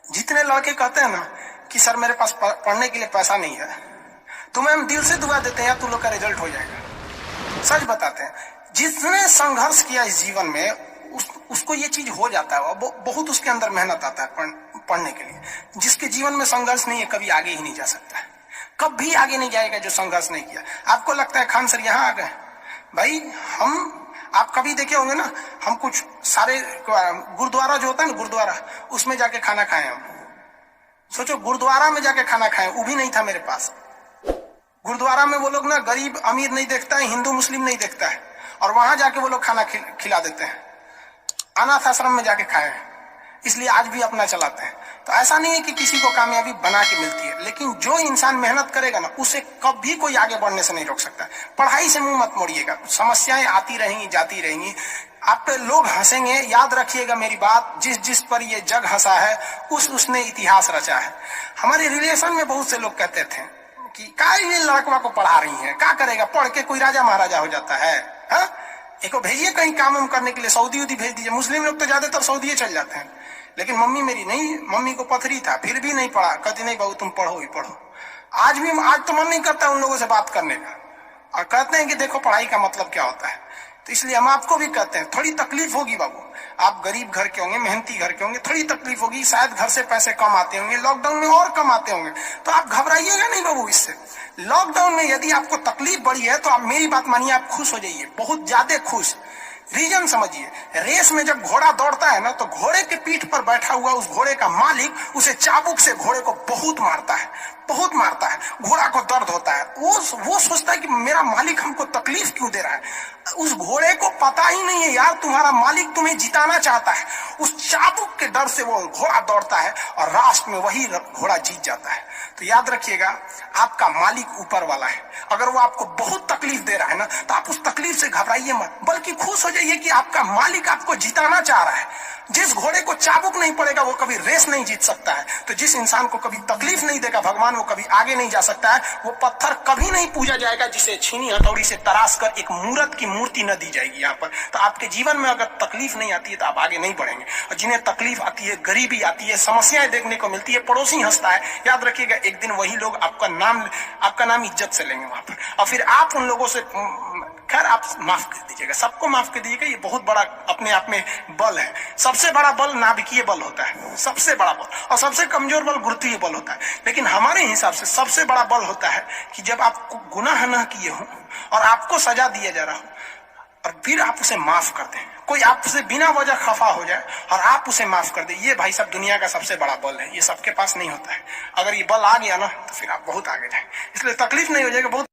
जितने लड़के कहते हैं ना कि सर मेरे पास पढ़ने के लिए पैसा नहीं है, तुम्हें हम दिल से दुआ देते हैं, तू लोग का रिजल्ट हो जाएगा। सच बताते हैं, जिसने संघर्ष किया इस जीवन में उसको ये चीज हो जाता है। बहुत उसके अंदर मेहनत आता है पढ़ने के लिए। जिसके जीवन में संघर्ष नहीं है कभी आगे ही नहीं जा सकता है, कभी आगे नहीं जाएगा जो संघर्ष नहीं किया। आपको लगता है खान सर यहाँ आ गए, भाई आप कभी देखे होंगे ना, हम कुछ सारे गुरुद्वारा जो होता है ना, गुरुद्वारा, उसमें जाके खाना खाए हम। सोचो गुरुद्वारा में जाके खाना खाए, वो भी नहीं था मेरे पास। गुरुद्वारा में वो लोग ना गरीब अमीर नहीं देखता है, हिंदू मुस्लिम नहीं देखता है, और वहां जाके वो लोग खाना खिला देते हैं। अनाथ आश्रम में जाके खाए, इसलिए आज भी अपना चलाते हैं। तो ऐसा नहीं है कि किसी को कामयाबी बना के मिलती है, लेकिन जो इंसान मेहनत करेगा ना, उसे कभी कोई आगे बढ़ने से नहीं रोक सकता। पढ़ाई से मुंह मत मोड़िएगा, समस्याएं आती रहेंगी जाती रहेंगी, आप पे लोग हंसेंगे। याद रखिएगा मेरी बात, जिस पर ये जग हंसा है उसने इतिहास रचा है। हमारे रिलेशन में बहुत से लोग कहते थे कि क्या ये लड़कवा को पढ़ा रही है, क्या करेगा, पढ़ के कोई राजा महाराजा हो जाता है। एको भेजिए कहीं काम करने के लिए, सऊदी उदी भेज दीजिए। मुस्लिम लोग तो ज्यादातर सऊदी चल जाते हैं, लेकिन मम्मी मेरी नहीं, मम्मी को पथरी था फिर भी नहीं पढ़ा। कहती नहीं बहू तुम पढ़ो ही पढ़ो। आज तो मन नहीं करता उन लोगों से बात करने का, और कहते हैं कि देखो पढ़ाई का मतलब क्या होता है। तो इसलिए हम आपको भी कहते हैं, थोड़ी तकलीफ होगी बाबू, आप गरीब घर के होंगे, मेहनती घर के होंगे, थोड़ी तकलीफ होगी, शायद घर से पैसे कम आते होंगे, लॉकडाउन में और कम आते होंगे, तो आप घबराइएगा नहीं बाबू इससे। लॉकडाउन में यदि आपको तकलीफ बढ़ी है तो आप मेरी बात मानिए, आप खुश हो जाइए, बहुत ज्यादा खुश। रीजन समझिए, रेस में जब घोड़ा दौड़ता है ना, तो घोड़े के पीठ पर बैठा हुआ उस घोड़े का मालिक उसे चाबुक से घोड़े को बहुत मारता है, बहुत मारता है। घोड़ा को दर्द होता है, वो सोचता है कि मेरा मालिक हमको तकलीफ क्यों दे रहा है। उस घोड़े को पता ही नहीं है यार तुम्हारा मालिक तुम्हें जिताना चाहता है। उस चाबुक के डर से वो घोड़ा दौड़ता है और रास्ते में वही घोड़ा जीत जाता है। तो याद रखिएगा, आपका मालिक ऊपर वाला है। अगर वो आपको बहुत तकलीफ दे रहा है ना, तो आप उस तकलीफ से घबराइए मत, बल्कि खुश हो जाइए कि आपका मालिक आपको जिताना चाह रहा है। जिस घोड़े को चाबुक नहीं पड़ेगा वो कभी रेस नहीं जीत सकता है। तो जिस इंसान को कभी तकलीफ नहीं देगा भगवान, वो कभी आगे नहीं जा सकता है। वो पत्थर कभी नहीं पूजा जाएगा जिसे छीनी हथौड़ी से तराश कर एक मूर्त की मूर्ति न दी जाएगी यहाँ पर। तो आपके जीवन में अगर तकलीफ नहीं आती है तो आप आगे नहीं बढ़ेंगे। और जिन्हें तकलीफ आती है, गरीबी आती है, समस्याएं देखने को मिलती है, पड़ोसी हंसता है, याद रखिएगा एक दिन वही लोग आपका नाम इज्जत से लेंगे वहां पर। और फिर आप उन लोगों से, खैर आप माफ कर दीजिएगा, सबको माफ कर दीजिएगा, ये बहुत बड़ा अपने आप में बल है। सबसे बड़ा बल नाभिकीय बल होता है, सबसे बड़ा बल, और सबसे कमजोर बल गुरुत्वीय बल होता है। लेकिन हमारे हिसाब से सबसे बड़ा बल होता है कि जब आप गुनाह न किए हो और आपको सजा दिया जा रहा हो, और फिर आप उसे माफ कर दें। कोई आपसे बिना वजह खफा हो जाए और आप उसे माफ कर दे, ये भाई साहब दुनिया का सबसे बड़ा बल है। ये सबके पास नहीं होता है। अगर ये बल आ गया ना, तो फिर आप बहुत आगे जाए। इसलिए तकलीफ नहीं हो जाएगा, बहुत